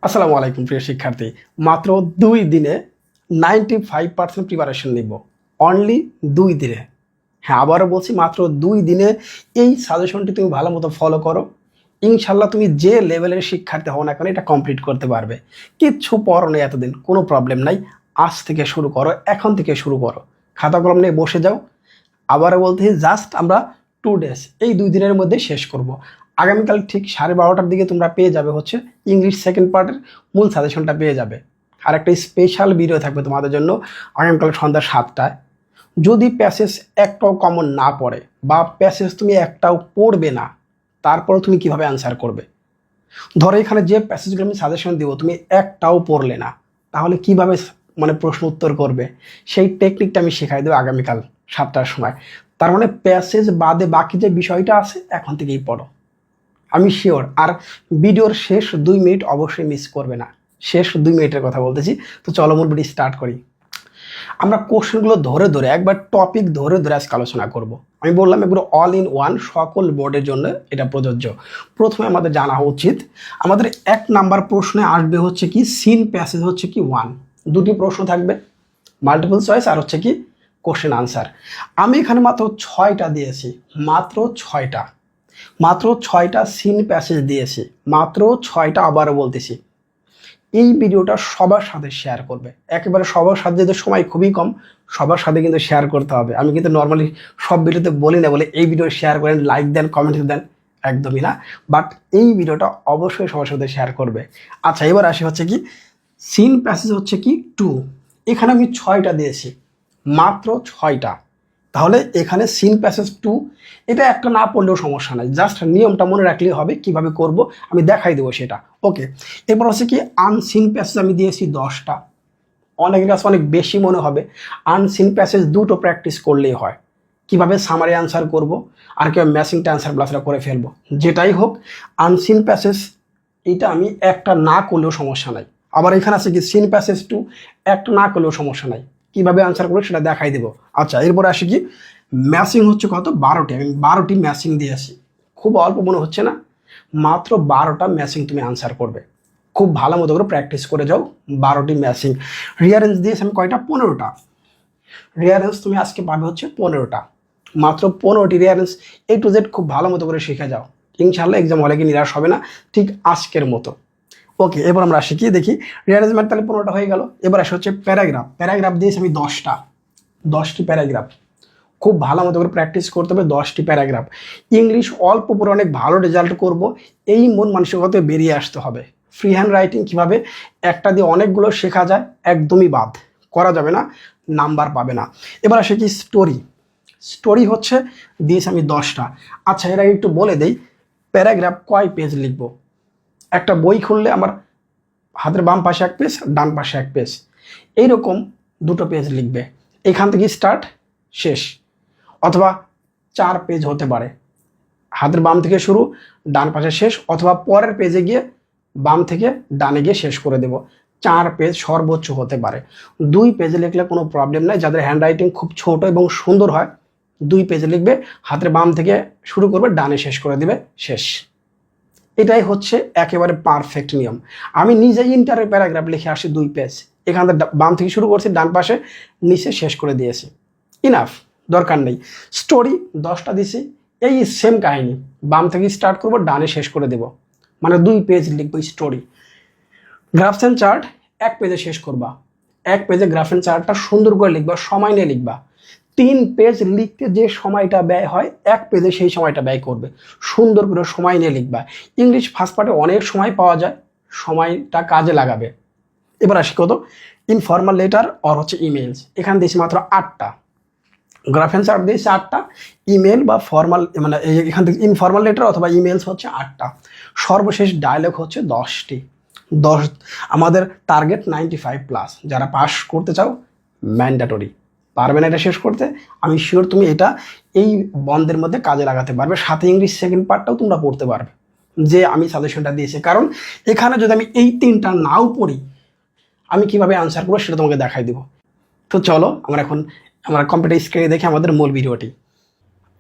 আসসালামু আলাইকুম প্রিয় শিক্ষার্থী। মাত্র 2 দিনে 95% প্রিপারেশন নিব, অনলি 2 দিনে। হ্যাঁ, আবারও বলছি, মাত্র 2 দিনে এই সাজেশনটি তুমি ভালো মতো ফলো করো, ইনশাল্লাহ তুমি যে লেভেলের শিক্ষার্থী হও না কেন এটা কমপ্লিট করতে পারবে। কিচ্ছু পড়ো নেই এতদিন, কোনো প্রবলেম নাই। আজ থেকে শুরু করো, এখন থেকে শুরু করো, খাতা কলম নিয়ে বসে যাও। আবারও বলতে জাস্ট আমরা 2 ডেজ, এই 2 দিনের মধ্যে শেষ করব। আগামীকাল ঠিক 12:30টার দিকে তোমরা পেয়ে যাবে হচ্ছে ইংলিশ সেকেন্ড পার্টের মূল সাজেশনটা পেয়ে যাবে। আর একটা স্পেশাল ভিডিও থাকবে তোমাদের জন্য আগামীকাল সন্ধ্যা 7টায়। যদি প্যাসেজ একটাও কমন না পড়ে বা প্যাসেজ তুমি একটাও পড়বে না, তারপর তুমি কিভাবে অ্যান্সার করবে? ধরো এখানে যে প্যাসেজগুলো আমি সাজেশন দিব তুমি একটাও পড়লে না, তাহলে কিভাবে প্রশ্ন উত্তর করবে? সেই টেকনিকটা আমি শেখাই দেবো আগামীকাল 7টার সময়। তার মানে প্যাসেজ বাদে বাকি যে বিষয়টা আছে এখন থেকেই পড়ো, আমি শিওর। আর ভিডিওর শেষ 2 মিনিট অবশ্যই মিস করবে না, শেষ 2 মিনিটের কথা বলতেছি। তো চলো মূল ভিডিও স্টার্ট করি। আমরা কোশ্চেনগুলো ধরে ধরে একবার টপিক ধরে ধরে আজকে আলোচনা করব। আমি বললাম এগুলো অল ইন ওয়ান, সকল বোর্ডের জন্য এটা প্রযোজ্য। প্রথমে আমাদের জানা উচিত, আমাদের 1 নাম্বার প্রশ্নে আসবে হচ্ছে কি সিন প্যাসেজ হচ্ছে কি 1। 2টি প্রশ্ন থাকবে, মাল্টিপল চয়েস আর হচ্ছে কি কোশ্চেন আনসার। আমি এখানে মাত্র 6টা দিয়েছি, মাত্র 6টা, মাত্র 6টা সিন প্যাসেজ দিয়েছি, মাত্র 6টা। আবারও বলতেছি, এই ভিডিওটা সবার সাথে শেয়ার করবে। একেবারে সবার সাথে, যেহেতু সময় খুবই কম, সবার সাথে কিন্তু শেয়ার করতে হবে। আমি কিন্তু নর্মালি সব ভিডিওতে বলি না বলে এই ভিডিও শেয়ার করেন, লাইক দেন, কমেন্ট দেন, একদমই না। বাট এই ভিডিওটা অবশ্যই সবার সাথে শেয়ার করবে। আচ্ছা, এবার আসি হচ্ছে কি সিন প্যাসেজ হচ্ছে কি 2। এখানে আমি 6টা দিয়েছি, মাত্র 6টা। তাহলে এখানে সিন প্যাসেজ 2, এটা একটা না পড়লেও সমস্যা নাই, জাস্ট নিয়মটা মনে রাখলেই হবে। কিভাবে করব আমি দেখাই দেবো সেটা। ওকে, এরপর হচ্ছে কি আনসিন প্যাসেজ আমি দিয়েছি 10টা। অনেকের কাছে অনেক বেশি মনে হবে, আনসিন প্যাসেজ 2টো প্র্যাকটিস করলেই হয়। কিভাবে সামারি আনসার করব আর কিভাবে ম্যাচিংটা আনসার প্লাসটা করে ফেলবো, যেটাই হোক আনসিন প্যাসেজ এটা আমি একটা না করলেও সমস্যা নাই। আবার এখানে আছে কি সিন প্যাসেজ 2, একটা না করলেও সমস্যা নাই। কিভাবে আনসার করবো সেটা দেখাই দেবো। আচ্ছা, এরপরে আসি কি ম্যাচিং হচ্ছে কত 12টি, আমি 12টি ম্যাচিং দিয়েছি। খুব অল্প মনে হচ্ছে না? মাত্র 12টা ম্যাচিং তুমি আনসার করবে। খুব ভালো মতো করে প্র্যাকটিস করে যাও। 12টি ম্যাচিং। রিয়ারেঞ্জ দিয়েছি আমি কয়টা? 15টা। রিয়ারেঞ্জ তুমি আজকে পাবে হচ্ছে 15টা, মাত্র 15টি রিয়ারেঞ্জ A to Z খুব ভালো মতো করে শিখে যাও। ইনশাল্লাহ এক্সাম হলে কি নিরাশ হবে না, ঠিক আজকের মতো। ওকে, এবার আমরা শিখিয়ে দেখি রিয়ারেঞ্জমেন্ট। তাহলে 15টা হয়ে গেল। এবার আসে হচ্ছে প্যারাগ্রাফ। প্যারাগ্রাফ দিয়েছি আমি 10টা, 10টি প্যারাগ্রাফ। খুব ভালো মতো করে প্র্যাকটিস করতে হবে 10টি প্যারাগ্রাফ। ইংলিশ অল্প পরে অনেক ভালো রেজাল্ট করব, এই মন মানসিকতা বেরিয়ে আসতে হবে। ফ্রি হ্যান্ড রাইটিং কীভাবে একটা দিয়ে অনেকগুলো শেখা যায় একদমই বাদ করা যাবে না, নাম্বার পাবে না। এবার আসে কি স্টোরি। স্টোরি হচ্ছে দিয়েছি আমি 10টা। আচ্ছা, এর আগে একটু বলে দেই প্যারাগ্রাফ কয় পেজ লিখবো। একটা বই খুললে আমার হাতের বাম পাশে 1 পেজ, ডান পাশে 1 পেজ, এইরকম 2টো পেজ লিখবে। এখান থেকে স্টার্ট, শেষ। অথবা 4 পেজ হতে পারে, হাতের বাম থেকে শুরু, ডান পাশে শেষ। অথবা পরের পেজে গিয়ে বাম থেকে ডানে গিয়ে শেষ করে দেব। 4 পেজ সর্বোচ্চ হতে পারে। 2 পেজে লিখলে কোনো প্রবলেম নাই। যাদের হ্যান্ড রাইটিং খুব ছোট এবং সুন্দর হয়, 2 পেজে লিখবে, হাতের বাম থেকে শুরু করবে, ডানে শেষ করে দেবে, শেষ। এটাই হচ্ছে একেবারে পারফেক্ট নিয়ম। আমি নিজেই ইন্টারের প্যারাগ্রাফ লিখে আসি 2 পেজ, এখান থেকে বাম থেকে শুরু করছি, ডান পাশে নিচে শেষ করে দিয়েছি। ইনাফ, দরকার নেই। স্টোরি 10টা দিছি, এই সেম কাহিনী, বাম থেকে স্টার্ট করব, ডানে শেষ করে দেব, মানে 2 পেজ লিখবো স্টোরি। গ্রাফস অ্যান্ড চার্ট 1 পেজে শেষ করবা। 1 পেজে গ্রাফ অ্যান্ড চার্টটা সুন্দর করে লিখবা, সময় নিয়ে লিখবা। 3 পেজ লিখতে যে সময়টা ব্যয় হয় 1 পেজে সেই সময়টা ব্যয় করবে। সুন্দর করে সময় নিয়ে লিখবা। ইংলিশ ফার্স্ট পার্টে অনেক সময় পাওয়া যায়, সময়টা কাজে লাগাবে। এবার আসি কত ইনফর্মাল লেটার আর হচ্ছে ইমেলস। এখানে দিয়েছি মাত্র 8টা। গ্রাফ অ্যান্ড চার্ট দিয়েছি 8টা, ইমেল বা ফর্মাল এখান থেকে ইনফর্মাল লেটার অথবা ইমেলস হচ্ছে 8টা। সর্বশেষ ডায়লগ হচ্ছে 10টি। 10 আমাদের টার্গেট 95+। যারা পাস করতে চাও ম্যান্ডেটরি, পারবে না এটা শেষ করতে, আমি শিওর তুমি এটা এই বন্ধের মধ্যে কাজে লাগাতে পারবে। সাথে ইংলিশ সেকেন্ড পার্টটাও তোমরা পড়তে পারবে, যে আমি সাজেশনটা দিয়েছি। কারণ এখানে যদি আমি এই 3টা নাও পড়ি, আমি কিভাবে আনসার করবো সেটা তোমাকে দেখাই দিব। তো চলো আমরা কম্পিউটার স্ক্রিনে দেখি আমাদের মূল ভিডিওটি।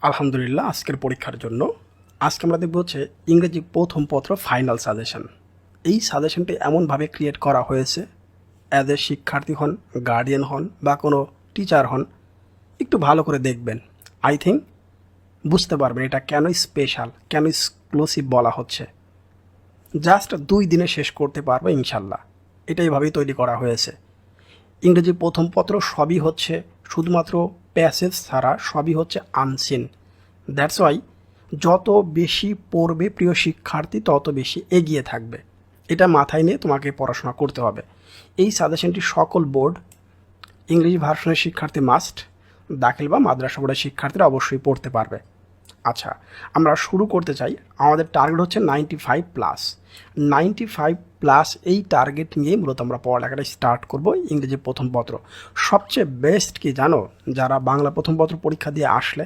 আলহামদুলিল্লাহ, আজকের পরীক্ষার জন্য আজকে আমরা দেখব হচ্ছে ইংরেজি প্রথম পত্র ফাইনাল সাজেশন। এই সাজেশনটি এমনভাবে ক্রিয়েট করা হয়েছে, অ্যাজ এ শিক্ষার্থী হন, গার্ডিয়ান হন বা কোনো টিচার হন, একটু ভালো করে দেখবেন। আই থিঙ্ক বুঝতে পারবেন এটা কেন স্পেশাল, কেন এক্সক্লুসিভ বলা হচ্ছে। জাস্ট 2 দিনে শেষ করতে পারবে ইনশাল্লাহ, এটা এইভাবেই তৈরি করা হয়েছে। ইংরেজি প্রথম পত্র সবই হচ্ছে শুধুমাত্র প্যাসেজ ছাড়া সবই হচ্ছে আনসিন। দ্যাটস ওয়াই যত বেশি পড়বে প্রিয় শিক্ষার্থী তত বেশি এগিয়ে থাকবে। এটা মাথায় নিয়ে তোমাকে পড়াশোনা করতে হবে। এই সাজেশনটি সকল বোর্ড, ইংরেজি ভার্সনের শিক্ষার্থী মাস্ট, দাখিল বা মাদ্রাসা বোর্ডের শিক্ষার্থীরা অবশ্যই পড়তে পারবে। আচ্ছা, আমরা শুরু করতে চাই। আমাদের টার্গেট হচ্ছে 95+। 95+ এই টার্গেট নিয়ে মূলত আমরা পড়ালেখাটা স্টার্ট করব। ইংরেজি প্রথম পত্র সবচেয়ে বেস্ট কি জানো? যারা বাংলা প্রথম পত্র পরীক্ষা দিয়ে আসলে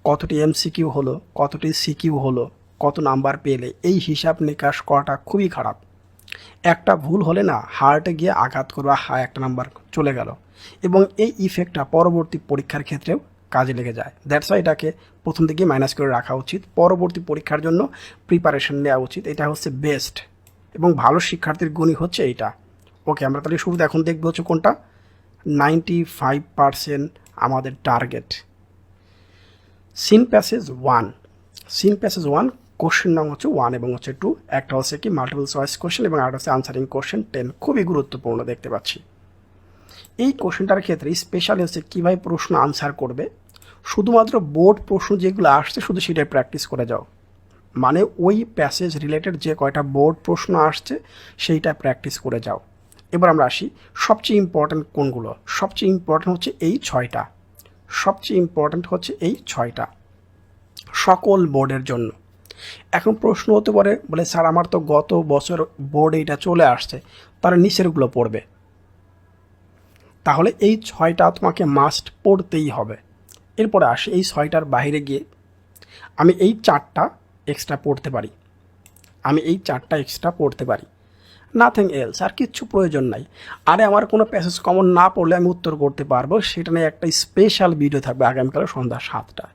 কতটি MCQ হলো, কতটি CQ হলো, কত নাম্বার পেলে, এই হিসাব নিকাশ করাটা খুবই খারাপ। একটা ভুল হলে না হার্টে গিয়ে আঘাত করবে, একটা নাম্বার চলে গেল, এবং এই ইফেক্টটা পরবর্তী পরীক্ষার ক্ষেত্রেও কাজে লেগে যায়। দ্যাটস ওয়াই এটাকে প্রথম থেকেই মাইনাস করে রাখা উচিত। পরবর্তী পরীক্ষার জন্য প্রিপারেশন নেওয়া উচিত। এটা হচ্ছে বেস্ট এবং ভালো শিক্ষার্থীর গুণই হচ্ছে এইটা। ওকে, আমরা তাহলে শুরুতে এখন দেখবো হচ্ছে কোনটা 95% আমাদের target. Seen passage 1। Seen passage 1 question নাম হচ্ছে 1 এবং হচ্ছে 2। একটা হচ্ছে কি মাল্টিপল চয়েস কোশ্চেন এবং আরেকটা হচ্ছে আনসারিং কোশ্চেন 10। খুবই গুরুত্বপূর্ণ দেখতে পাচ্ছি। এই কোশ্চেনটার ক্ষেত্রে স্পেশালি হচ্ছে কীভাবে প্রশ্ন আনসার করবে। শুধুমাত্র বোর্ড প্রশ্ন যেগুলো আসছে শুধু সেটাই প্র্যাকটিস করে যাও। মানে ওই প্যাসেজ রিলেটেড যে কয়টা বোর্ড প্রশ্ন আসছে সেইটা প্র্যাকটিস করে যাও। এবার আমরা আসি সবচেয়ে ইম্পর্ট্যান্ট কোনগুলো। সবচেয়ে ইম্পর্ট্যান্ট হচ্ছে এই 6টা। সবচেয়ে ইম্পর্ট্যান্ট হচ্ছে এই 6টা সকল বোর্ডের জন্য। এখন প্রশ্ন হতে পারে বলে স্যার আমার তো গত বছর বোর্ডে এটা চলে আসছে, তারা নিচেরগুলো পড়বে। তাহলে এই 6টা তোমাকে মাস্ট পড়তেই হবে। এরপরে আসি এই 6টার বাইরে গিয়ে আমি এই 4টা এক্সট্রা পড়তে পারি। আমি এই 4টা এক্সট্রা পড়তে পারি, নাথিং এলস। আর কিচ্ছু প্রয়োজন নাই। আরে আমার কোনো প্যাসেজ কমন না পড়লে আমি উত্তর করতে পারবো, সেটা নিয়ে একটা স্পেশাল ভিডিও থাকবে আগামীকাল সন্ধ্যা 7টায়।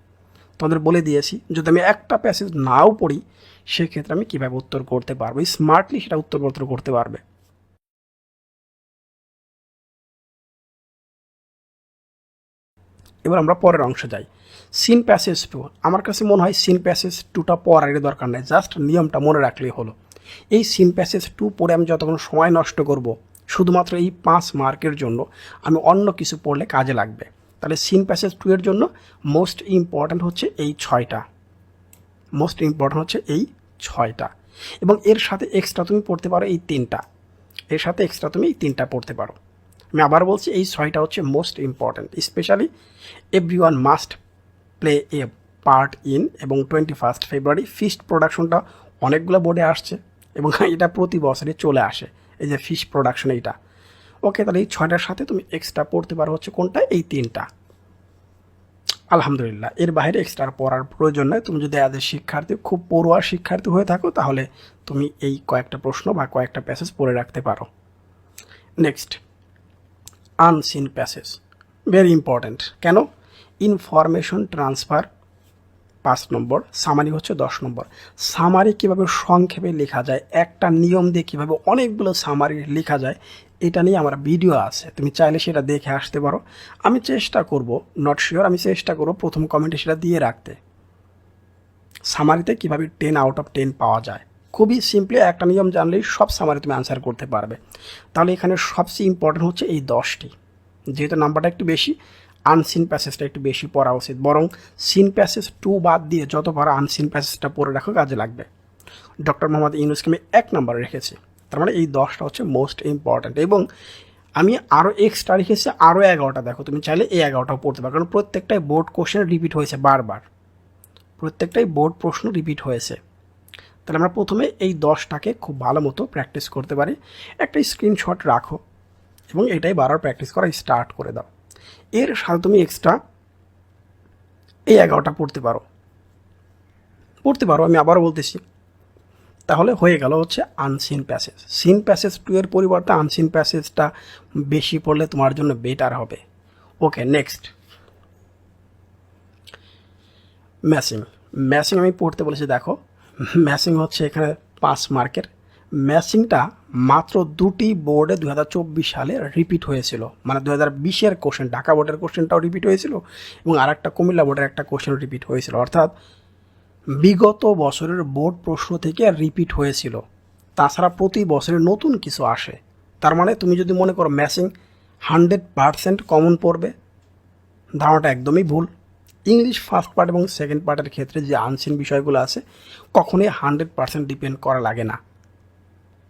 তোমাদের বলে দিয়েছি যদি আমি একটা প্যাসেজ নাও পড়ি সেক্ষেত্রে আমি কীভাবে উত্তর করতে পারবো, স্মার্টলি সেটা উত্তরপত্র করতে পারবে। এবার আমরা পরের অংশে যাই। Seen passage 2। আমার কাছে মনে হয় সিন প্যাসেজ 2টা পড়ার দরকার নেই, জাস্ট নিয়মটা মনে রাখলেই হলো। এই সিন প্যাসেজ 2 পড়ে আমি যতক্ষণ সময় নষ্ট করব শুধুমাত্র এই 5 মার্কের জন্য, আমি অন্য কিছু পড়লে কাজে লাগবে। তাহলে সিন প্যাসেজ 2 এর জন্য মোস্ট ইম্পর্ট্যান্ট হচ্ছে এই 6টা। মোস্ট ইম্পর্ট্যান্ট হচ্ছে এই 6টা এবং এর সাথে এক্সট্রা তুমি পড়তে পারো এই 3টা। এর সাথে এক্সট্রা তুমি এই 3টা পড়তে পারো। আমি আবার বলছি এই 6টা হচ্ছে most important. Specially everyone must play a part in. এবং 21 ফেব্রুয়ারি ফিস্ট প্রোডাকশনটা অনেকগুলো বোর্ডে আসছে এবং এটা প্রতি বছরই চলে আসে, এই যে ফিশ প্রোডাকশন এইটা। ওকে, তাহলে এই 6টার সাথে তুমি এক্সট্রা পড়তে পারো হচ্ছে কোনটা, এই 3টা। আলহামদুলিল্লাহ, এর বাইরে এক্সট্রা পড়ার প্রয়োজন নয়। তুমি যদি এদের শিক্ষার্থী খুব পড়ুয়া শিক্ষার্থী হয়ে থাকো তাহলে তুমি এই কয়েকটা প্রশ্ন বা কয়েকটা প্যাসেজ পড়ে রাখতে পারো। Next, unseen passage very important. কেন? ইনফরমেশন ট্রান্সফার 5 নম্বর, সামারি হচ্ছে 10 নম্বর। সামারি কীভাবে সংক্ষেপে লেখা যায়, একটা নিয়ম দিয়ে কীভাবে অনেকগুলো সামারি লেখা যায়, এটা নিয়ে আমার ভিডিও আছে, তুমি চাইলে সেটা দেখে আসতে পারো। আমি চেষ্টা করব, নট শিওর, আমি চেষ্টা করব প্রথম কমেন্টে সেটা দিয়ে রাখতে। সামারিতে কীভাবে 10 আউট অফ 10 পাওয়া যায়, খুবই সিম্পলি একটা নিয়ম জানলেই সব সামারি তুমি আনসার করতে পারবে। তাহলে এখানে সবচেয়ে ইম্পর্টেন্ট হচ্ছে এই 10টি। যেহেতু নাম্বারটা একটু বেশি, আনসিন প্যাসেজটা একটু বেশি পড়া উচিত। বরং সিন প্যাসেজ 2 বাদ দিয়ে যত পারো আনসিন প্যাসেজটা পড়ে রাখো, কাজে লাগবে। ডক্টর মোহাম্মদ ইউনূসকে আমি 1 নম্বর রেখেছি, তার মানে এই 10টা হচ্ছে মোস্ট ইম্পর্ট্যান্ট। এবং আমি আরও এক্সট্রা রেখেছি আরও 11টা। দেখো তুমি চাইলে এই 11টাও পড়তে পারো, কারণ প্রত্যেকটাই বোর্ড কোশ্চেন রিপিট হয়েছে বারবার, প্রত্যেকটাই বোর্ড প্রশ্ন রিপিট হয়েছে। তাহলে আমরা প্রথমে এই 10টাকে খুব ভালো মতো প্র্যাকটিস করতে পারি। একটা স্ক্রিনশট রাখো এবং এটাই বারবার প্র্যাকটিস করা স্টার্ট করে দাও। এর সাথে তুমি এক্সট্রা এই 11টা পড়তে পারো। আমি আবারও বলতেছি, তাহলে হয়ে গেল হচ্ছে আনসিন প্যাসেজ। সিন প্যাসেজ 2 এর পরিবর্তে আনসিন প্যাসেজটা বেশি পড়লে তোমার জন্য বেটার হবে। ওকে, নেক্সট, ম্যাচিং। ম্যাচিং আমি পড়তে বলেছি। দেখো ম্যাচিং হচ্ছে এখানে 5 মার্কের। ম্যাচিংটা মাত্র দুটি বোর্ডে 2024 সালে রিপিট হয়েছিল, মানে 2020-এর কোশ্চেন ঢাকা বোর্ডের কোশ্চেনটাও রিপিট হয়েছিল এবং আর একটা কুমিল্লা বোর্ডের একটা কোশ্চেন রিপিট হয়েছিল, অর্থাৎ বিগত বছরের বোর্ড প্রশ্ন থেকে রিপিট হয়েছিল। তাছাড়া প্রতি বছরে নতুন কিছু আসে। তার মানে তুমি যদি মনে করো ম্যাচিং 100% কমন পড়বে, ধারণাটা একদমই ভুল। ইংলিশ ফার্স্ট পার্ট এবং সেকেন্ড পার্টের ক্ষেত্রে যে আনসিন বিষয়গুলো আছে কখনোই 100% ডিপেন্ড করা লাগে না,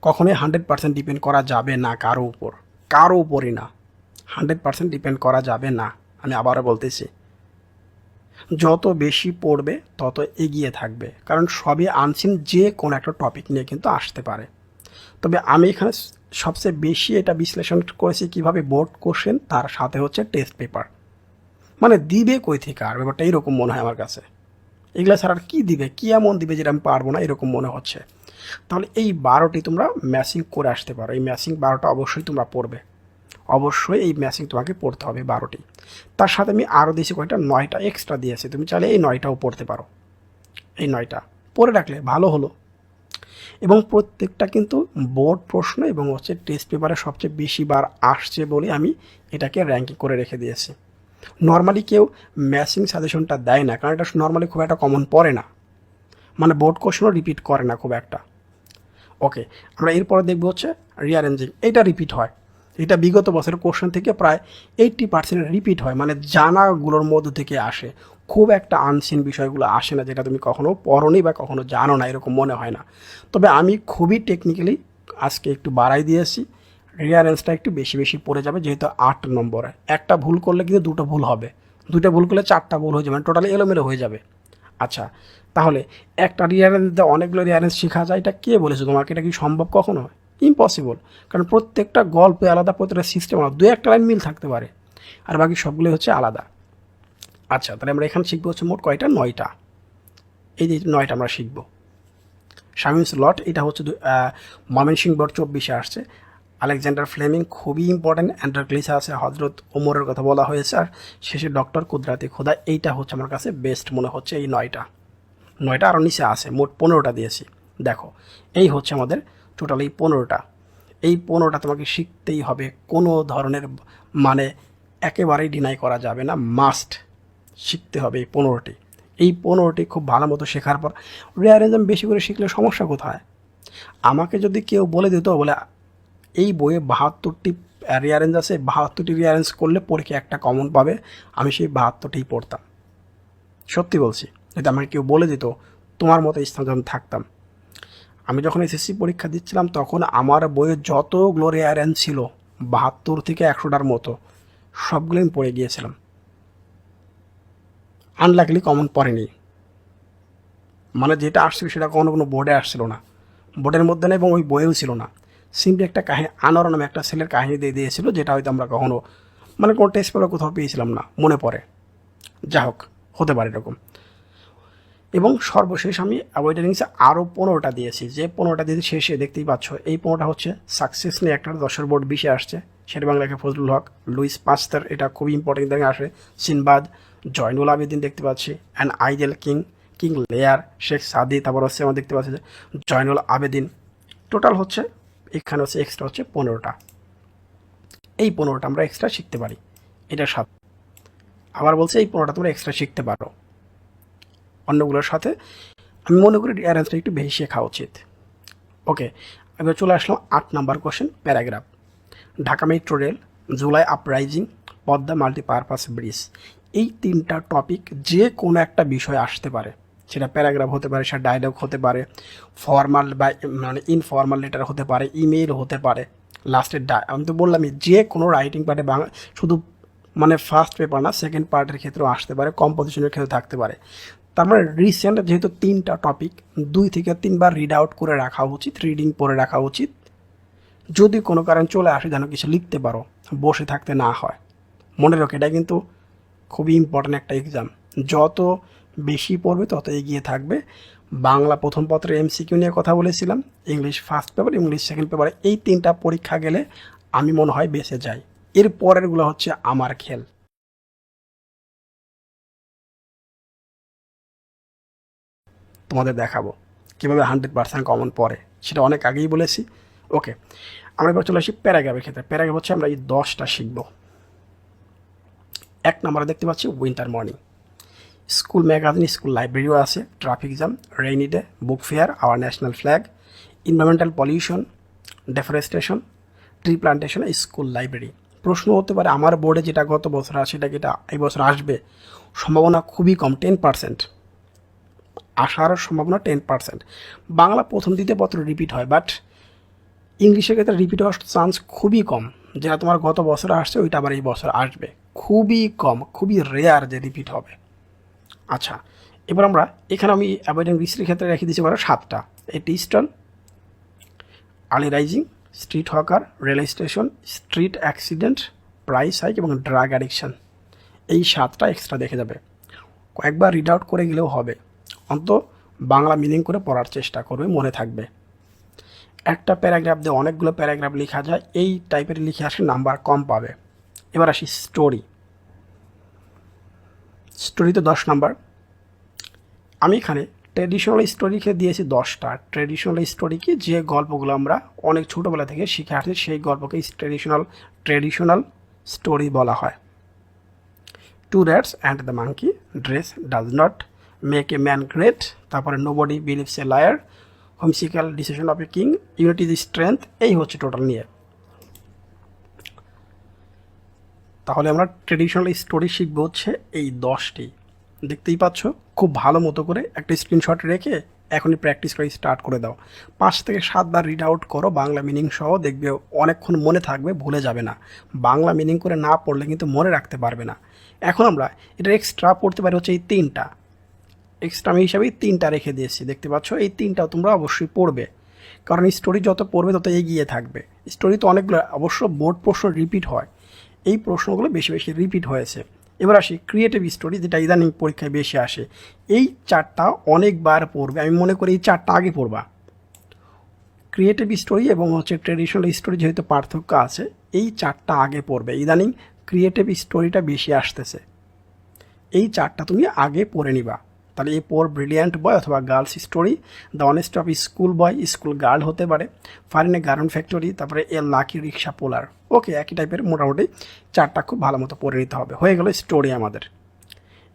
কখনোই 100% ডিপেন্ড করা যাবে না কারো উপরই না, 100% ডিপেন্ড করা যাবে না। আমি আবারও বলতেছি, যত বেশি পড়বে তত এগিয়ে থাকবে, কারণ সবই আনসিন যে কোনো একটা টপিক নিয়ে কিন্তু আসতে পারে। তবে আমি এখানে সবচেয়ে বেশি এটা বিশ্লেষণ করেছি কীভাবে বোর্ড কোশ্চেন, তার সাথে হচ্ছে টেস্ট পেপার, মানে দিবে কই থেকে আর, ব্যাপারটা এইরকম মনে হয় আমার কাছে। এগুলো ছাড়া আর কী দিবে, কী এমন দিবে যেটা আমি পারবো না, এরকম মনে হচ্ছে। তাহলে এই 12টি তোমরা ম্যাচিং করে আসতে পারো। এই ম্যাচিং 12টা অবশ্যই তোমরা পড়বে, অবশ্যই এই ম্যাচিং তোমাকে পড়তে হবে 12টি। তার সাথে আমি আরও দিয়েছি কয়েকটা 9টা এক্সট্রা দিয়েছি, তুমি চাইলে এই 9টাও পড়তে পারো। এই 9টা পড়ে রাখলে ভালো হলো। এবং প্রত্যেকটা কিন্তু বোর্ড প্রশ্ন এবং হচ্ছে টেস্ট পেপারে সবচেয়ে বেশি বার আসছে বলে আমি এটাকে র্যাঙ্কিং করে রেখে দিয়েছি। নর্মালি কেউ ম্যাচিং সাজেশনটা দেয় না, কারণ এটা নর্মালি খুব একটা কমন পড়ে না, মানে বোর্ড কোশ্চেনও রিপিট করে না খুব একটা। ওকে, আমরা এরপরে দেখবো হচ্ছে রিঅ্যারেঞ্জিং। এটা রিপিট হয়, এটা বিগত বছরের কোশ্চেন থেকে প্রায় 80% রিপিট হয়, মানে জানাগুলোর মধ্য থেকে আসে। খুব একটা আনসিন বিষয়গুলো আসে না, যেটা তুমি কখনো পড়োনি বা কখনো জানো না, এরকম মনে হয় না। তবে আমি খুবই টেকনিক্যালি আজকে একটু বাড়াই দিয়েছি, রিঅ্যারেঞ্জটা একটু বেশি বেশি পড়ে যাবে, যেহেতু 8 নম্বরে একটা ভুল করলে কিন্তু দুটো ভুল হবে, দুটো ভুল করলে 4টা ভুল হয়ে যাবে, মানে টোটালি এলোমেলো হয়ে যাবে। আচ্ছা, তাহলে একটা রিঅ্যারেঞ্জ দিয়ে অনেকগুলো রিঅ্যারেঞ্জ শেখা যায়, এটা কে বলেছে তোমাকে? এটা কি সম্ভব কখনো? ইম্পসিবল, কারণ প্রত্যেকটা গল্পে আলাদা, প্রত্যেকটা সিস্টেম আলাদা, দু একটা লাইন মিল থাকতে পারে আর বাকি সবগুলোই হচ্ছে আলাদা। আচ্ছা, তাহলে আমরা এখানে শিখবো হচ্ছে মোট কয়টা? 9টা। এই যে 9টা আমরা শিখবো। শামিমস লট, এটা হচ্ছে ময়মনসিংহ বোর্ড 24-এ আসছে। আলেকজান্ডার ফ্লেমিং খুবই ইম্পর্ট্যান্ট, অ্যান্টারক্লিসা আছে, হজরত ওমরের কথা বলা হয়েছে, আর শেষে ডক্টর কুদরাতি খোদা। এইটা হচ্ছে আমার কাছে বেস্ট মনে হচ্ছে, এই 9টা আরও নিচে আছে, মোট 15টা দিয়েছি। দেখো, এই হচ্ছে আমাদের টোটাল এই 15টা। এই 15টা তোমাকে শিখতেই হবে, কোনো ধরনের মানে একেবারেই ডিনাই করা যাবে না, মাস্ট শিখতে হবে এই 15টি। এই 15টি খুব ভালো মতো শেখার পর রিঅ্যারেঞ্জ আমি বেশি করে শিখলে সমস্যা কোথায়? আমাকে যদি কেউ বলে দিত বলে এই বইয়ে 72টি রিঅ্যারেঞ্জ আছে, 72টি রিঅ্যারেঞ্জ করলে পরীক্ষা একটা কমন পাবে, আমি সেই 72টিই পড়তাম। সত্যি বলছি, যদি আমাকে কেউ বলে দিত তোমার মতো স্থান যখন থাকতাম। আমি যখন এসএসসি পরীক্ষা দিচ্ছিলাম তখন আমার বইয়ে যতগুলো রিঅ্যারেঞ্জ ছিল 72 থেকে 100টার মতো, সবগুলো আমি পড়ে গিয়েছিলাম। আনলাকলি কমন পড়েনি, মানে যেটা আসছিল সেটা কখনো কোনো বোর্ডে আসছিল না, বোর্ডের মধ্যে না এবং ওই বইয়েও ছিল না। সিম্পলি একটা কাহিনী, আনোয়ার নামে একটা ছেলের কাহিনী দিয়ে দিয়েছিল, যেটা হয়তো আমরা কখনো মানে কোনো টেস্ট পেপারে কোথাও পেয়েছিলাম না, মনে পড়ে। যা হোক, হতে পারে এরকম। এবং সর্বশেষ আমি অ্যাভয়েড রিংসে আরও 15টা দিয়েছি, যে 15টা দিয়েছি শেষে দেখতেই পাচ্ছ। এই 15টা হচ্ছে সাকসেস নিয়ে একটা 10 বোর্ড 20-এ আসছে, শের বাংলাকে ফজলুল হক, লুইস পাস্তার, এটা খুবই ইম্পর্টেন্ট দেখে আসে, সিনবাদ, জয়নুল আবেদিন দেখতে পাচ্ছি, অ্যান্ড আইডেল কিং লেয়ার, শেখ সাদি, তারপর হচ্ছে আমরা দেখতে পাচ্ছি যে জয়নুল আবেদিন। টোটাল হচ্ছে এখানে হচ্ছে এক্সট্রা হচ্ছে 15টা। এই 15টা আমরা এক্সট্রা শিখতে পারি, এটার সাথে আবার বলছি এই 15টা তোমরা এক্সট্রা শিখতে পারো অন্যগুলোর সাথে। আমি মনে করি রিঅ্যারেঞ্জটা একটু বেশি শেখা উচিত। ওকে, এবার চলে আসলাম 8 number question, paragraph. Dhaka metro rail, July uprising, Padma multipurpose bridge. এই 3টা টপিক যে কোনো একটা বিষয় আসতে পারে, সেটা প্যারাগ্রাফ হতে পারে, সেটা ডায়লগ হতে পারে, ফর্মাল বা মানে ইনফর্মাল লেটার হতে পারে, ইমেল হতে পারে, লাস্টের আমি তো বললামই যে কোনো রাইটিং পার্টে বাংলা, শুধু মানে ফার্স্ট পেপার না, সেকেন্ড পার্টের ক্ষেত্রেও আসতে পারে, কম্পোজিশনের ক্ষেত্রে থাকতে পারে। তার মানে রিসেন্ট যেহেতু 3টা টপিক 2 থেকে 3বার রিড আউট করে রাখা উচিত, রিডিং পড়ে রাখা উচিত, যদি কোনো কারণ চলে আসে যেন কিছু লিখতে পারো, বসে থাকতে না হয়। মনে রাখো, এটা কিন্তু খুবই ইম্পর্ট্যান্ট একটা এক্সাম, যত বেশি পড়বে তত এগিয়ে থাকবে। বাংলা প্রথম পত্রে এমসিকিউ নিয়ে কথা বলেছিলাম, English first paper, English second পেপারে, এই 3টা পরীক্ষা গেলে আমি মনে হয় বেঁচে যাই। এর পরেরগুলো হচ্ছে আমার খেল। তোমাদের দেখাবো কীভাবে 100% কমন পড়ে। সেটা অনেক আগেই বলেছি। ওকে, আমরা এবার চলে আসি প্যারাগ্রাফের ক্ষেত্রে। প্যারাগ্রাফ হচ্ছে আমরা এই 10টা শিখব। 1 নম্বরে দেখতে পাচ্ছি winter morning, school magazine, school লাইব্রেরিও আছে, traffic jam, rainy day, book fair, our national flag, environmental pollution, deforestation, tree plantation, school library. প্রশ্ন হতে পারে আমার বোর্ডে যেটা গত বছর আসে সেটা কি এটা এই বছর আসবে? সম্ভাবনা খুবই কম, 10%। আসার সম্ভাবনা 10%। বাংলা প্রথম দ্বিতীয় পত্র রিপিট হয়, বাট ইংলিশের ক্ষেত্রে রিপিট হওয়ার চান্স খুবই কম। যেটা তোমার গত বছর আসছে ওইটা আবার এই বছর আসবে, খুবই কম, খুবই রেয়ার যে রিপিট হবে। আচ্ছা, এবার আমরা এখানে আমি অ্যাভয়েডিং রিস্কের ক্ষেত্রে রেখে দিয়েছি এবার 7টা। এটি স্টন, early rising, street hawker, railway station, street accident, price hike এবং ড্রাগ অ্যাডিকশান। এই 7টা এক্সট্রা দেখে যাবে, কয়েকবার রিড আউট করে গেলেও হবে, অন্তত বাংলা মিনিং করে পড়ার চেষ্টা করবে, মনে থাকবে। একটা প্যারাগ্রাফ দিয়ে অনেকগুলো প্যারাগ্রাফ লেখা যায়, এই টাইপের লিখে আসলে নাম্বার কম পাবে। এবার আসি স্টোরি। স্টোরিতে 10 নাম্বার। আমি এখানে ট্র্যাডিশনাল স্টোরিকে দিয়েছি 10টা। ট্র্যাডিশনাল স্টোরি কি, যে গল্পগুলো আমরা অনেক ছোটোবেলা থেকে শিখে আসছি সেই গল্পকে ট্র্যাডিশনাল স্টোরি বলা হয়। 2 rats and the monkey, dress does not make a man great, তারপরে nobody believes a liar, whimsical decision of a king, unity is strength। এই হচ্ছে টোটাল নিয়ে। তাহলে আমরা ট্র্যাডিশনাল স্টোরি শিখবো হচ্ছে এই 10টি। দেখতেই পাচ্ছ, খুব ভালো মতো করে একটা স্ক্রিনশট রেখে এখনই প্র্যাকটিস করে স্টার্ট করে দাও। 5 থেকে 7 বার রিড আউট করো বাংলা মিনিং সহ, দেখবে অনেকক্ষণ মনে থাকবে, ভুলে যাবে না। বাংলা মিনিং করে না পড়লে কিন্তু মনে রাখতে পারবে না। এখন আমরা এটা এক্সট্রা পড়তে পারি হচ্ছে এই 3টা। এক্সট্রা আমি হিসাবেই 3টা রেখে দিয়েছি, দেখতে পাচ্ছ। এই 3টাও তোমরা অবশ্যই পড়বে, কারণ স্টোরি যত পড়বে তত এগিয়ে থাকবে। স্টোরি তো অনেকগুলো অবশ্য বোর্ড প্রশ্ন রিপিট হয়, এই প্রশ্নগুলো বেশি বেশি রিপিট হয়েছে। এবার আসি ক্রিয়েটিভ স্টোরি, যেটা ইদানিং পরীক্ষায় বেশি আসে। এই 4টা অনেকবার পড়বে, আমি মনে করি এই 4টা আগে পড়বা। ক্রিয়েটিভ স্টোরি এবং হচ্ছে ট্র্যাডিশনাল স্টোরি যেহেতু পার্থক্য আছে, এই 4টা আগে পড়বে। ইদানিং ক্রিয়েটিভ স্টোরিটা বেশি আসতেছে, এই 4টা তুমি আগে পড়ে নিবা। তাহলে এই ব্রিলিয়ান্ট বয় অথবা girls story, the honest of school boy, school girl হতে পারে, ফারিনে গার্মেন্ট ফ্যাক্টরি, তারপরে এ লাকি রিক্সা পোলার। ওকে, একই টাইপের মোটামুটি 4টা খুব ভালো মতো পড়ে নিতে হবে। হয়ে গেল স্টোরি আমাদের।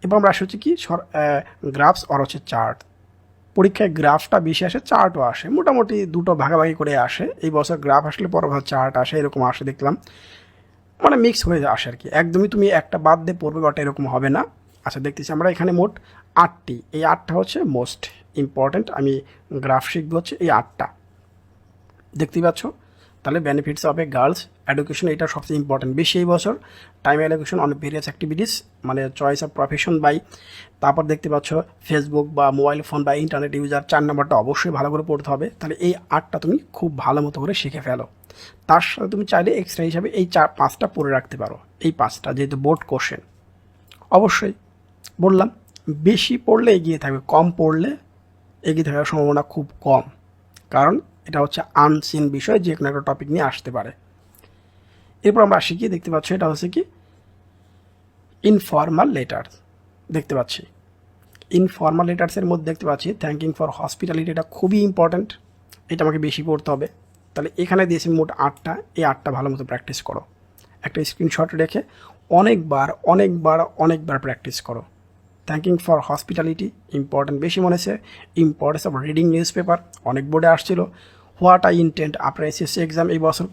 এবার আমরা আসি হচ্ছে কি গ্রাফস আর হচ্ছে চার্ট। পরীক্ষায় গ্রাফটা বেশি আসে, চার্টও আসে, মোটামুটি দুটো ভাগাভাগি করে আসে। এই বছর গ্রাফ আসলে পরে চার্ট আসে, এরকম আসে দেখলাম, মানে মিক্স হয়ে আসে আর কি। একদমই তুমি একটা বাদ দিয়ে পড়বে বাট এরকম হবে না। আচ্ছা, দেখতেছি আমরা এখানে মোট 8টি, এই 8টা হচ্ছে মোস্ট ইম্পর্ট্যান্ট। আমি গ্রাফ শিখবো হচ্ছে এই 8টা, দেখতেই পাচ্ছ। তাহলে benefits of A girls education, এটা সবচেয়ে ইম্পর্টেন্ট বেশি এই বছর। Time allocation on various activities, মানে চয়েস অফ প্রফেশন বাই, তারপর দেখতে পাচ্ছ ফেসবুক বা মোবাইল ফোন বা ইন্টারনেট ইউজার। 4 নম্বরটা অবশ্যই ভালো করে পড়তে হবে। তাহলে এই 8টা তুমি খুব ভালো মতো করে শিখে ফেলো। তার সাথে তুমি চাইলে এক্সট্রা হিসাবে এই 5টা পড়ে রাখতে পারো। এই 5টা যেহেতু বোর্ড কোশ্চেন, অবশ্যই বললাম বেশি পড়লে এগিয়ে থাকবে, কম পড়লে এগিয়ে থাকার সম্ভাবনা খুব কম, কারণ এটা হচ্ছে আনসিন বিষয়, যে কোনো একটা টপিক নিয়ে আসতে পারে। এরপর আমরা আসি কি, দেখতে পাচ্ছ এটা হচ্ছে কি ইনফর্মাল লেটার। দেখতে পাচ্ছি ইনফর্মাল লেটার্সের মধ্যে দেখতে পাচ্ছি থ্যাঙ্কিং ফর হসপিটালিটি, এটা খুবই ইম্পর্ট্যান্ট, এটা আমাকে বেশি পড়তে হবে। তাহলে এখানে দিয়েছি মোট 8টা, এই 8টা ভালো মতো প্র্যাকটিস করো। একটা স্ক্রিনশট রেখে অনেকবার প্র্যাকটিস করো। থ্যাঙ্কিং ফর হসপিটালিটি ইম্পর্ট্যান্ট, বেশি মনে হচ্ছে। Importance of reading news paper, অনেক বোর্ডে আসছিল। What I intent after SSC exam, এই বছর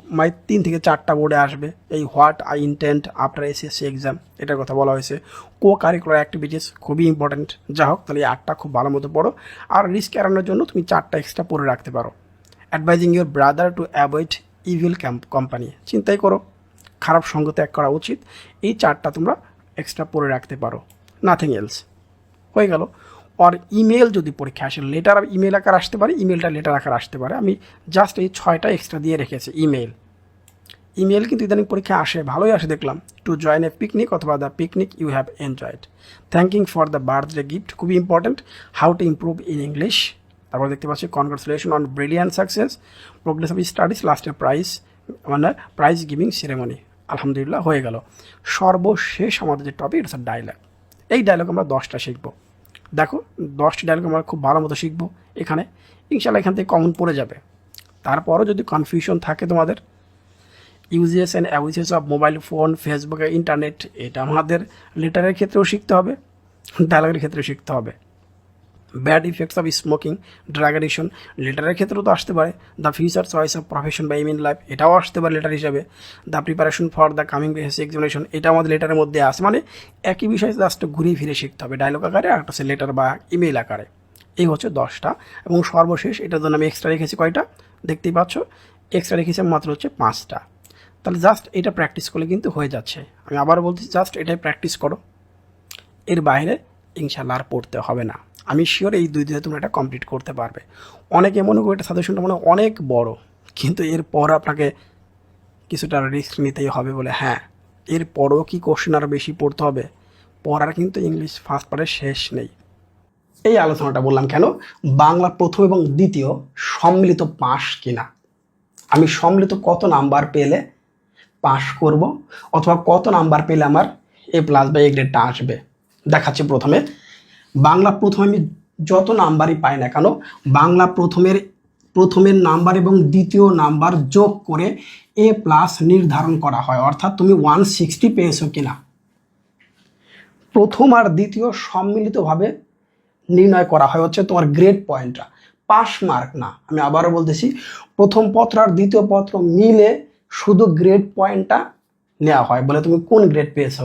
3 থেকে 4টা বোর্ডে আসবে এই what I intent after SSC exam, এটার কথা বলা হয়েছে। কো কারিকুলার অ্যাক্টিভিটিস খুবই ইম্পর্ট্যান্ট। যা হোক, তাহলে এই 8টা খুব ভালো মতো পড়ো। আর রিস্ক এড়ানোর জন্য তুমি 4টা এক্সট্রা পড়ে রাখতে পারো। Advising your brother to avoid evil company, চিন্তাই করো, খারাপ সঙ্গ ত্যাগ করা উচিত। এই 4টা তোমরা এক্সট্রা পড়ে রাখতে পারো, নাথিং এলস। হয়ে গেল। আর ইমেল যদি পরীক্ষা আসে, লেটার ইমেল আকার আসতে পারে, ইমেলটা লেটার আকার আসতে পারে। আমি জাস্ট এই 6টা এক্সট্রা দিয়ে রেখেছি। ইমেল কিন্তু ইদানিং পরীক্ষা আসে, ভালোই আসে দেখলাম। টু জয়েন এ পিকনিক অথবা the picnic you have enjoyed, thanking for the birthday gift, খুবই important. How to improve in English, তারপর দেখতে পাচ্ছি congratulation on brilliant success, progress of studies, লাস্টে প্রাইজ গিভিং সেরেমনি। আলহামদুলিল্লাহ, হয়ে গেল। সর্বশেষ আমাদের যে টপিক, এটা হচ্ছে ডায়লগ। এই ডায়লগ আমরা 10টা শিখবো। দেখো 10টি ডায়লগ আমরা খুব ভালো মতো শিখবো এখানে, ইনশাল্লাহ এখান থেকে কমন পড়ে যাবে। তারপরও যদি কনফিউশন থাকে তোমাদের, uses and abuses of mobile phone, Facebook, internet, এটা আমাদের লেটারের ক্ষেত্রেও শিখতে হবে, ডায়লগের ক্ষেত্রেও শিখতে হবে। Bad effects of smoking, drug addiction, লেটারের ক্ষেত্রেও তো আসতে পারে। The future choice of profession বা এম ইন লাইফ, এটাও আসতে পারে লেটার হিসাবে। The preparation for the coming BSc examination, এটা আমাদের লেটারের মধ্যে আসে। মানে একই বিষয় জাস্ট ঘুরিয়ে ফিরে শিখতে হবে, ডায়লগ আকারে আর একটা হচ্ছে লেটার বা ইমেল আকারে। এই হচ্ছে 10টা। এবং সর্বশেষ এটার জন্য আমি এক্সট্রা রেখেছি কয়টা, দেখতেই পাচ্ছ, এক্সট্রা রেখেছি মাত্র হচ্ছে 5টা। তাহলে জাস্ট এটা প্র্যাকটিস করলে কিন্তু হয়ে যাচ্ছে। আমি আবারও বলছি, জাস্ট এটাই প্র্যাকটিস করো, এর বাইরে ইনশাল্লাহ আর পড়তে হবে না। আমি শিওর এই 2 দিনে তোমরা এটা কমপ্লিট করতে পারবে। অনেকে মনে করি এটা সাজেশনটা মনে অনেক বড়, কিন্তু এরপর আপনাকে কিছুটা রিস্ক নিতেই হবে বলে। হ্যাঁ, এরপরও কি কোশ্চেন আরও বেশি পড়তে হবে, পড়ার কিন্তু ইংলিশ ফার্স্ট পার্টের শেষ নেই। এই আলোচনাটা বললাম কেন, বাংলা প্রথম এবং দ্বিতীয় সম্মিলিত পাস কিনা, আমি সম্মিলিত কত নাম্বার পেলে পাস করব, অথবা কত নাম্বার পেলে আমার A+ বা A গ্রেডটা আসবে। দেখাচ্ছি। বাংলা প্রথমে আমি যত নাম্বারই পাই না কেন, বাংলা প্রথমের নাম্বার এবং দ্বিতীয় নাম্বার যোগ করে A+ নির্ধারণ করা হয়। অর্থাৎ তুমি 160 পেয়েছো কিনা, প্রথম আর দ্বিতীয় সম্মিলিতভাবে নির্ণয় করা হয় হচ্ছে তোমার গ্রেড পয়েন্টটা, পাস মার্ক না। আমি আবারও বলতেছি, প্রথম পত্র আর দ্বিতীয় পত্র মিলে শুধু গ্রেড পয়েন্টটা নেওয়া হয়, বলে তুমি কোন গ্রেড পেয়েছো,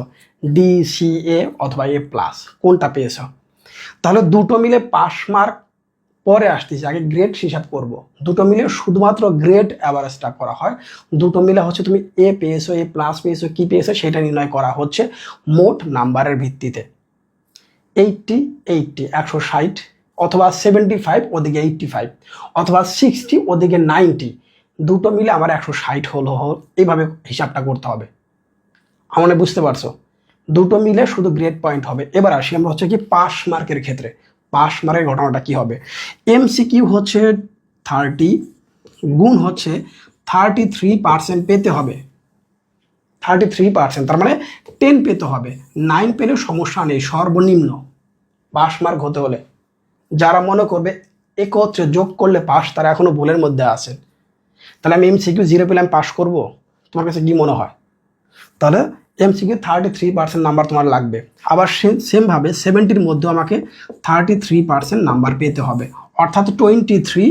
D, C, A অথবা A+, কোনটা পেয়েছো। তাহলে দুটো মিলে পাস মার্ক পরে আসতেছে, আগে গ্রেড হিসাব করব। দুটো মিলে শুধুমাত্র গ্রেড অ্যাভারেজটা করা হয়। দুটো মিলে হচ্ছে তুমি A পেয়েছো, A+ পেয়েছো, কি পেয়েছো সেটা নির্ণয় করা হচ্ছে মোট নাম্বারের ভিত্তিতে। 80 160, অথবা 75 ওদিকে 85, অথবা 60 ওদিকে 90, দুটো মিলে আমার 160 হলো, এইভাবে হিসাবটা করতে হবে। আমার বুঝতে পারছো, দুটো মিলে শুধু গ্রেড পয়েন্ট হবে। এবার আসি আমরা হচ্ছে কি পাস মার্কের ক্ষেত্রে। পাস মার্কের ঘটনাটা কি হবে, MCQ হচ্ছে 30 গুণ হচ্ছে 33% পেতে হবে, 33%, তার মানে 10 পেতে হবে। 9 পেলে সমস্যা নেই, সর্বনিম্ন পাস মার্ক হতে হলে। যারা মনে করবে একত্রে যোগ করলে পাস, তারা এখনো ভুলের মধ্যে আছেন। তাহলে আমি MCQ 0 পেলে আমি পাস করবো, তোমার কাছে কি মনে হয়? তাহলে MCQ 33% নাম্বার তোমার লাগবে। আবার সেমভাবে 70-র মধ্যেও আমাকে 33% নাম্বার পেতে হবে, অর্থাৎ 23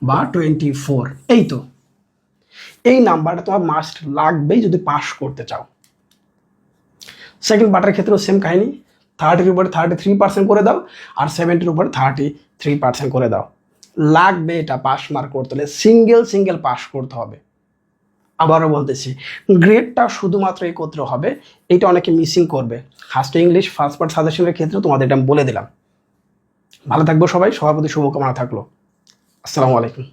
বা 24। এই তো, এই নাম্বারটা তোমার মাস্ট লাগবেই যদি পাস করতে চাও। সেকেন্ড পার্টের ক্ষেত্রেও সেম কাহিনী, 30-র উপরে 33% করে দাও, আর 70-র উপরে 33% করে দাও। লাগবে এটা পাস মার্ক করতে হলে, সিঙ্গেল পাস করতে হবে। আবারও বলতেছি, গ্রেডটা শুধুমাত্র একত্র হবে, এটা অনেকে মিসিং করবে। ফার্স্ট ইংলিশ ফার্স্ট পার্ট সাজেশনের ক্ষেত্রে তোমাদের এটা বলে দিলাম। ভালো থাকবো সবাই, সবার প্রতি শুভকামনা থাকলো। আসসালামু আলাইকুম।